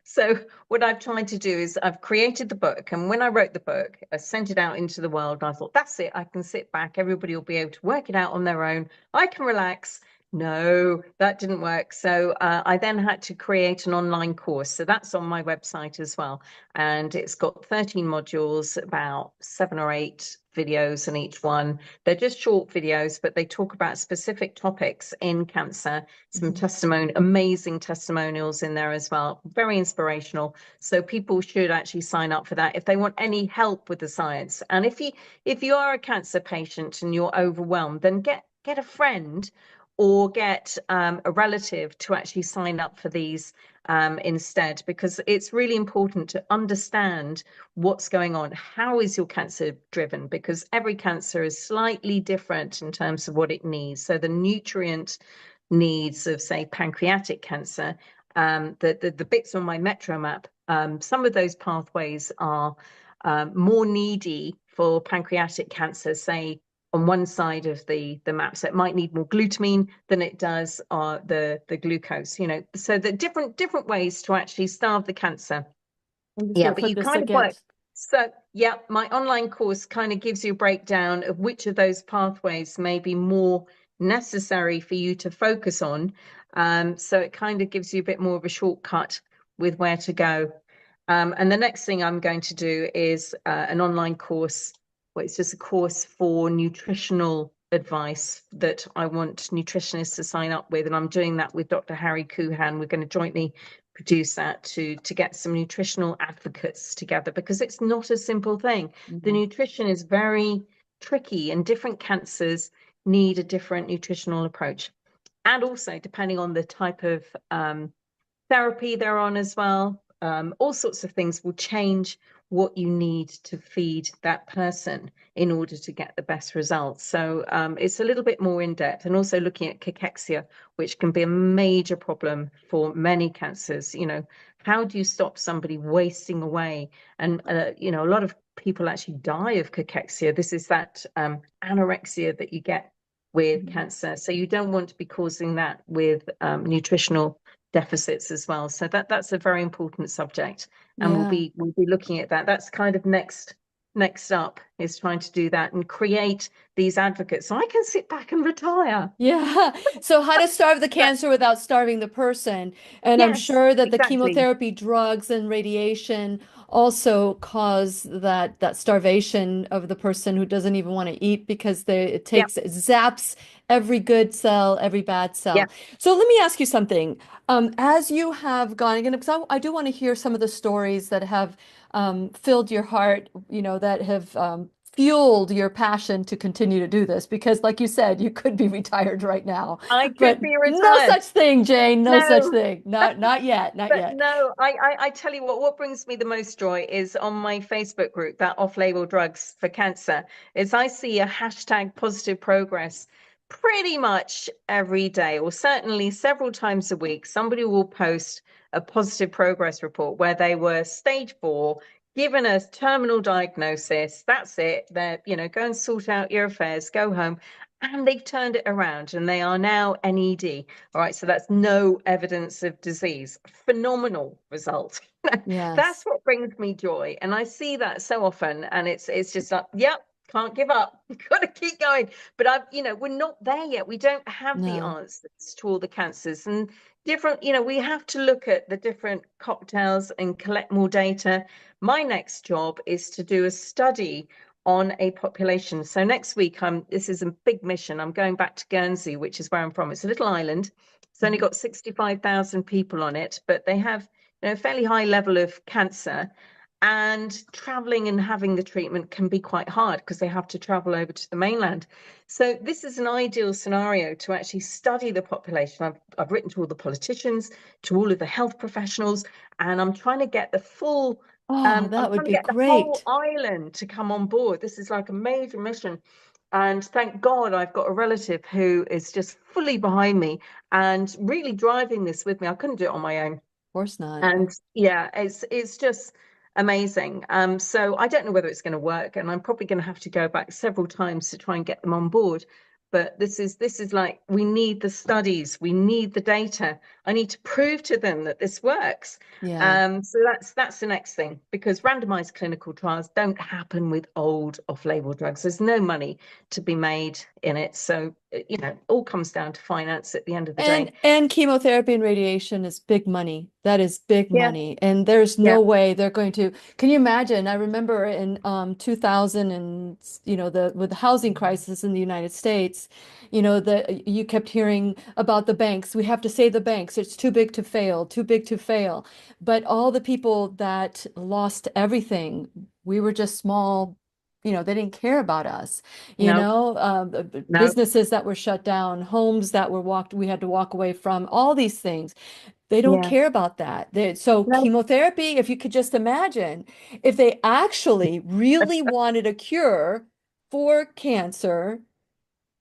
So what I've tried to do is I've created the book, and when I wrote the book, I sent it out into the world, and I thought, that's it. I can sit back. Everybody will be able to work it out on their own. I can relax. No, that didn't work. So I then had to create an online course. So that's on my website as well. And it's got 13 modules, about 7 or 8 videos in each one. They're just short videos, but they talk about specific topics in cancer. Some amazing testimonials in there as well. Very inspirational. So people should actually sign up for that if they want any help with the science. And if you are a cancer patient and you're overwhelmed, then get a friend or get a relative to actually sign up for these instead, because it's really important to understand what's going on. How is your cancer driven? Because every cancer is slightly different in terms of what it needs. So the nutrient needs of, say, pancreatic cancer, the bits on my metro map, some of those pathways are more needy for pancreatic cancer, say, on one side of the map. So it might need more glutamine than it does the glucose, so the different ways to actually starve the cancer. I'm just Yeah, going to but flip you this kind of again. work. So yeah, my online course kind of gives you a breakdown of which of those pathways may be more necessary for you to focus on. So it kind of gives you a bit more of a shortcut with where to go. And the next thing I'm going to do is an online course. Well, it's just a course for nutritional advice that I want nutritionists to sign up with. And I'm doing that with Dr. Harry Kuhan. We're going to jointly produce that to get some nutritional advocates together, because it's not a simple thing. The nutrition is very tricky, and different cancers need a different nutritional approach. And also, depending on the type of therapy they're on as well, all sorts of things will change what you need to feed that person in order to get the best results. So it's a little bit more in depth, and also looking at cachexia, which can be a major problem for many cancers. How do you stop somebody wasting away? And a lot of people actually die of cachexia. This is that anorexia that you get with cancer. So you don't want to be causing that with nutritional deficits as well. So that's a very important subject, and we'll Yeah. be looking at that. That's kind of next up, is trying to do that and create these advocates so I can sit back and retire. Yeah. So how to starve the But cancer without starving the person. And I'm yes, sure that the exactly. chemotherapy, drugs, and radiation also cause that starvation of the person who doesn't even want to eat, because Yeah, it zaps every good cell, every bad yeah. cell. So let me ask you something. As you have gone again, because I do want to hear some of the stories that have filled your heart, that have fueled your passion to continue to do this, because like you said, you could be retired right now, I but could be no retired. such thing, Jane, no such No, thing. Not yet, not but yet. no, I tell you what brings me the most joy is on my Facebook group, that off-label drugs for cancer, is I see a hashtag positive progress pretty much every day, or certainly several times a week. Somebody will post a positive progress report where they were stage 4, given a terminal diagnosis. That's it. They're, go and sort out your affairs, go home. And they've turned it around, and they are now NED. All right, so that's no evidence of disease. Phenomenal result. That's Yes. what brings me joy. And I see that so often, and it's just like, yep, can't give up. Got to keep going. But we're not there yet. We don't have the No. answers to all the cancers, and different, we have to look at the different cocktails and collect more data. My next job is to do a study on a population. So next week, this is a big mission. I'm going back to Guernsey, which is where I'm from. It's a little island. It's only got 65,000 people on it, but they have a fairly high level of cancer. And traveling and having the treatment can be quite hard because they have to travel over to the mainland. So this is an ideal scenario to actually study the population. I've written to all the politicians, to all of the health professionals, and I'm trying to get the full Oh, I'm that would trying to be get the whole great. island to come on board. This is like a major mission. And thank God I've got a relative who is just fully behind me and really driving this with me. I couldn't do it on my own. Of course not. And yeah, it's just amazing. So I don't know whether it's going to work, and I'm probably going to have to go back several times to try and get them on board. But this is like, we need the studies, we need the data. I need to prove to them that this works. Yeah. So that's the next thing, because randomized clinical trials don't happen with old off-label drugs. There's no money to be made in it. So, it all comes down to finance at the end of the day. And chemotherapy and radiation is big money. That is big Yeah, money. And there's yeah. no way they're going to. Can you imagine? I remember in 2000 and the with the housing crisis in the United States, you kept hearing about the banks. We have to save the banks. It's too big to fail, too big to fail. But all the people that lost everything, we were just small, they didn't care about us, No, no. businesses that were shut down, homes that we had to walk away from, all these things. They don't Yeah. care about that. So No. chemotherapy, if you could just imagine, if they actually really wanted a cure for cancer,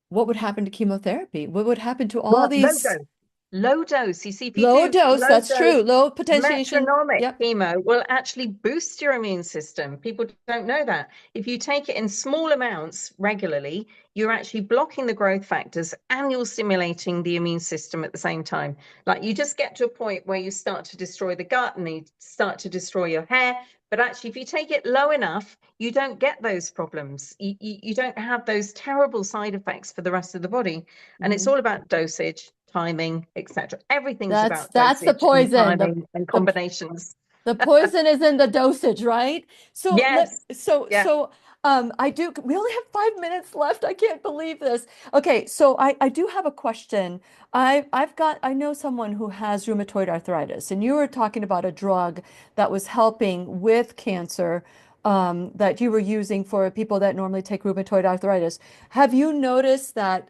what would happen to chemotherapy? What would happen to all Well, these low dose. You see, if you low do dose? low That's dose true. Low potentiation. metronomic Yep. chemo will actually boost your immune system. People don't know that. If you take it in small amounts regularly, you're actually blocking the growth factors and you're stimulating the immune system at the same time. Like, you just get to a point where you start to destroy the gut and you start to destroy your hair. But actually, if you take it low enough, you don't get those problems. You don't have those terrible side effects for the rest of the body. And it's Mhm. all about dosage, timing, etc. Everything's That's about that's the dosage and poison. The timing and the combinations. The poison is in the dosage, right? So let Yes. so Yeah. so I do we only have 5 minutes left. I can't believe this. Okay, so I do have a question. I know someone who has rheumatoid arthritis, and you were talking about a drug that was helping with cancer, that you were using for people that normally take rheumatoid arthritis. Have you noticed that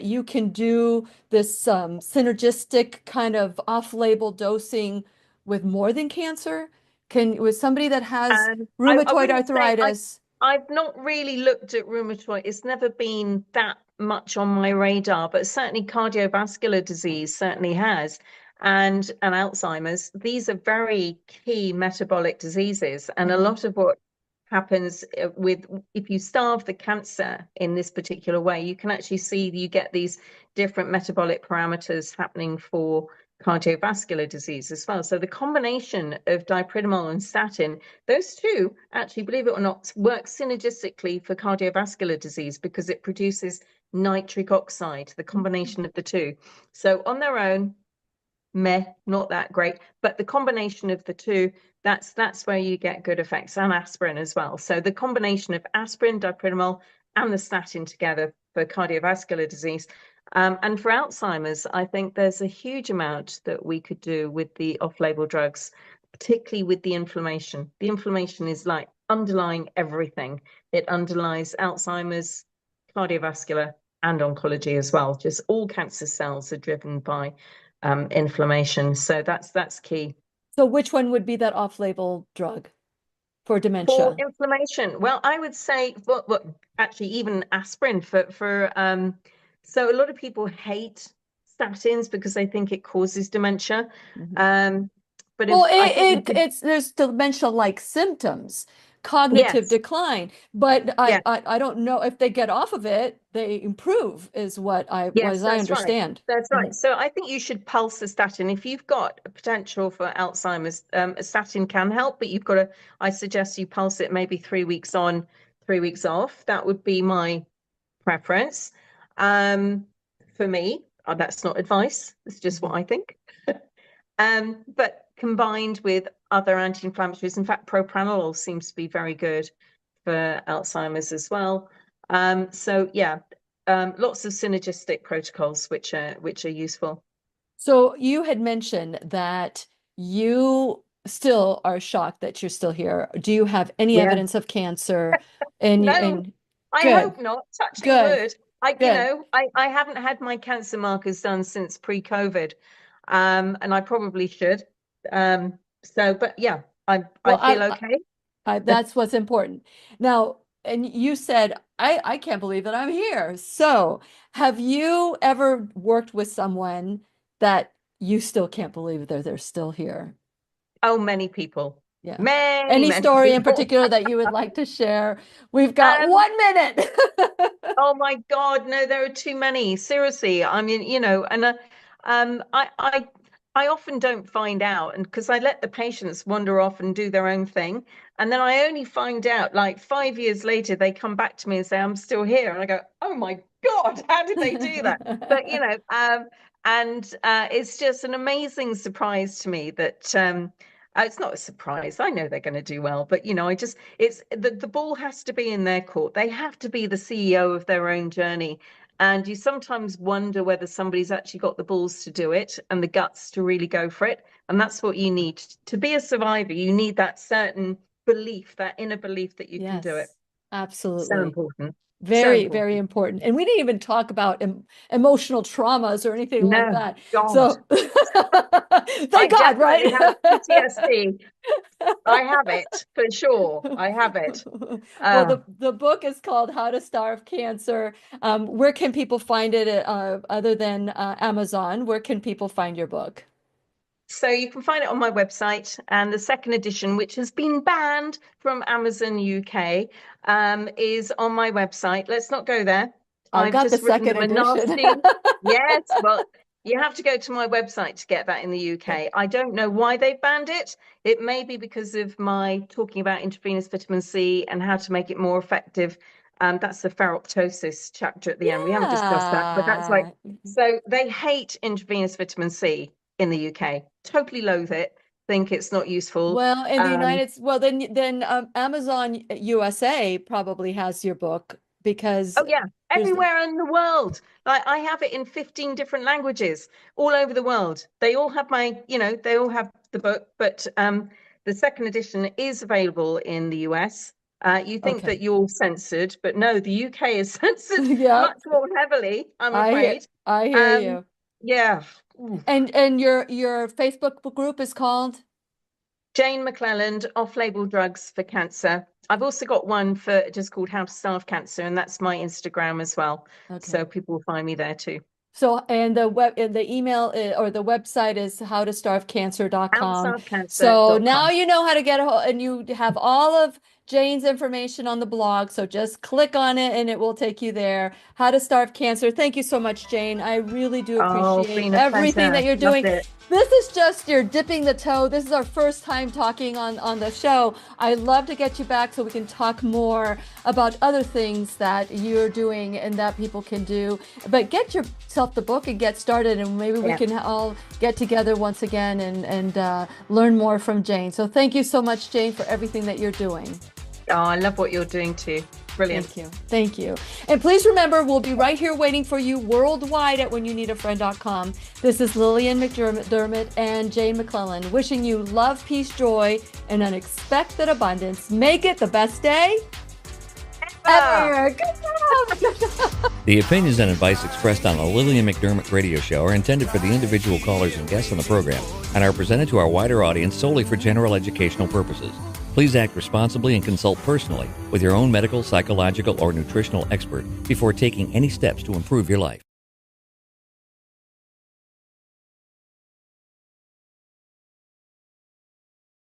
you can do this synergistic kind of off-label dosing with more than cancer? With somebody that has And I rheumatoid wouldn't say arthritis? I've not really looked at rheumatoid. It's never been that much on my radar, but certainly cardiovascular disease certainly has. And Alzheimer's, these are very key metabolic diseases. And a Mhm. lot of what happens with, if you starve the cancer in this particular way, you can actually see you get these different metabolic parameters happening for cardiovascular disease as well. So the combination of dipridamole and statin, those two actually, believe it or not, work synergistically for cardiovascular disease because it produces nitric oxide, the combination of the two. So on their own, meh, not that great. But the combination of the two, that's where you get good effects, and aspirin as well. So the combination of aspirin, dipridamole, and the statin together for cardiovascular disease. And for Alzheimer's, I think there's a huge amount that we could do with the off-label drugs, particularly with the inflammation. The inflammation is like underlying everything. It underlies Alzheimer's, cardiovascular, and oncology as well. Just all cancer cells are driven by inflammation. So that's key. So which one would be that off-label drug for For dementia? inflammation, well, I would say, well, actually, even aspirin for so a lot of people hate statins because they think it causes dementia. Mhm. Um, but Well, if I think you could, there's dementia-like symptoms, cognitive yes, decline, but yeah, I don't know if they get off of it, they improve, is yes, as I that's right. understand. That's right. Mhm. So I think you should pulse a statin. If you've got a potential for Alzheimer's, a statin can help, but you've got to, I suggest you pulse it maybe 3 weeks on, 3 weeks off. That would be my preference. Um, for me, that's not advice. It's just what Mhm. I think. But combined with other anti-inflammatories, in fact, propranolol seems to be very good for Alzheimer's as well. So yeah, lots of synergistic protocols which are useful. So you had mentioned that you still are shocked that you're still here. Do you have any Yeah. evidence of cancer? And No, I good, hope not. Touching good, wood. I, you good. know, I haven't had my cancer markers done since pre-COVID, and I probably should. But yeah, I Well, feel okay. that's what's important. Now, and you said, I can't believe that I'm here. So, have you ever worked with someone that you still can't believe they're still here? Oh, many people. Yeah. Many, Any many story in people. particular that you would like to share? We've got Um, 1 minute. Oh my God, no, there are too many. Seriously, I mean, and um, I, I, I often don't find out, and because I let the patients wander off and do their own thing, and then I only find out like 5 years later, they come back to me and say, "I'm still here," and I go, "Oh my God, how did they do that?" But and it's just an amazing surprise to me that it's not a surprise. I know they're going to do well, but I just it's the ball has to be in their court. They have to be the CEO of their own journey. And you sometimes wonder whether somebody's actually got the balls to do it and the guts to really go for it. And that's what you need to be a survivor. You need that certain belief, that inner belief that you can do it. Yes, So absolutely. important. So Very, very important. important. And we didn't even talk about emotional traumas or anything like No, that. God, So I thank God, right? definitely have PTSD. I have it for sure. I have it. Well, Uh, the book is called How to Starve Cancer. Where can people find it other than Amazon? Where can people find your book? So you can find it on my website, and the second edition, which has been banned from Amazon UK, is on my website. Let's not go there. I've I've got the just written second them a edition. nasty. Yes, well, you have to go to my website to get that in the Okay. UK. I don't know why they banned it. It may be because of my talking about intravenous vitamin C and how to make it more effective. That's the ferroptosis chapter at the end. We haven't discussed that, but that's like, Yeah. so they hate intravenous vitamin C in the UK. Totally loathe it. Think it's not useful. Well, in the Um, Well, then Amazon USA probably has your book because oh yeah, there's everywhere in the world. Like I have it in 15 different languages all over the world. They all have they all have the book, but the second edition is available in the US. You think that okay. you're censored, but no, the UK is censored Yep. much more heavily, I'm afraid. I hear Um, you. yeah. Oof. And your Facebook group is called? Jane McLelland, off-label drugs for cancer. I've also got one for just called How to Starve Cancer, and that's my Instagram as well. Okay. So people will find me there too. So, and the email or the website is howtostarvecancer.com. So now HowToStarveCancer.com. you know how to get a hold, and you have all of Jane's information on the blog. So just click on it and it will take you there. How to Starve Cancer. Thank you so much, Jane. I really do Oh, appreciate been a everything pleasure. that you're Loved doing. it. This is just your dipping the toe. This is our first time talking on the show. I love to get you back so we can talk more about other things that you're doing and that people can do. But get yourself the book and get started, and maybe we Yeah. can all get together once again and learn more from Jane. So thank you so much, Jane, for everything that you're doing. Oh, I love what you're doing too. Brilliant. Thank you. Thank you. And please remember, we'll be right here waiting for you worldwide at whenyounneedafriend.com. This is Lillian McDermott and Jane McLelland wishing you love, peace, joy, and unexpected abundance. Make it the best day ever. Good job. The opinions and advice expressed on the Lillian McDermott radio show are intended for the individual callers and guests on the program and are presented to our wider audience solely for general educational purposes. Please act responsibly and consult personally with your own medical, psychological, or nutritional expert before taking any steps to improve your life.